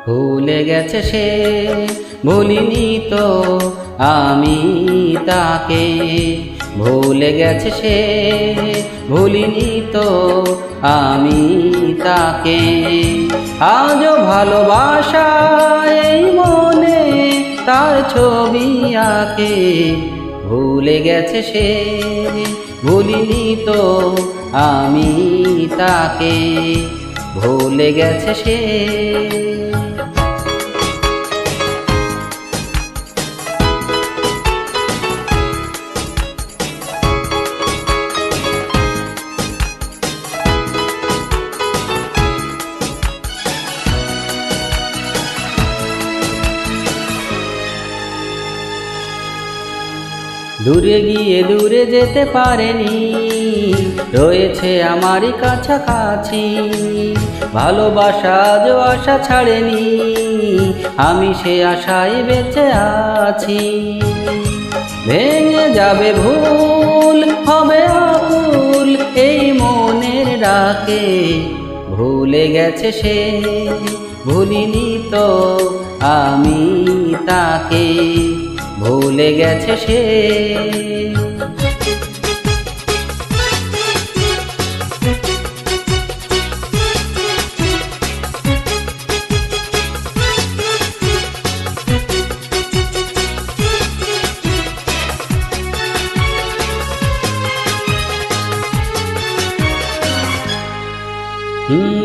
ভুলে গেছে সে, ভুলিনি তো আমি তাকে। ভুলে গেছে সে, ভুলিনি তো আমি তাকে। আজও ভালোবাসা এই মনে তার ছবি আঁকে। ভুলে গেছে সে, ভুলিনি তো আমি তাকে। ভুলে গেছে সে। দূরে গিয়ে দূরে যেতে পারেনি, রয়েছে আমারই কাছাকাছি। ভালোবাসা আজও আশা ছাড়েনি, আমি সে আশায় বেঁচে আছি। ভেঙে যাবে ভুল, হবে আকুল এই মনের ডাকে। ভুলে গেছে সে, ভুলিনি তো আমি তাকে। ভুলে গেছে সে।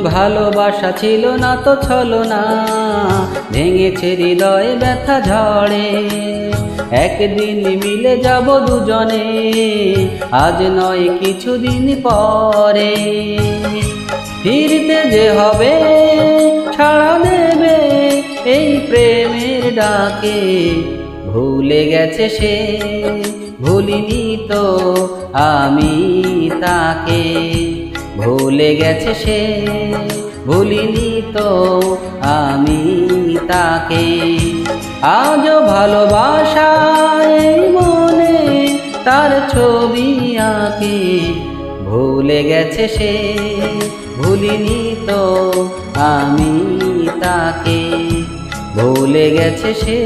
ভালোবাসা ছিল না তো ছলনা, ভেঙেছে হৃদয় ব্যথা ঝড়ে। একদিন মিলে যাব দুজনে, আজ নয় কিছুদিন পরে। ফিরতে যে হবে, ছাড়া দেবে এই প্রেমের ডাকে। ভুলে গেছে সে, ভুলিনি তো আমি তাকে। ভুলে গেছে সে, ভুলিনি তো আমি তাকে। আজও ভালোবাসা এই মনে তার ছবি আঁকে। ভুলে গেছে সে, ভুলিনি তো আমি তাকে। ভুলে গেছে সে।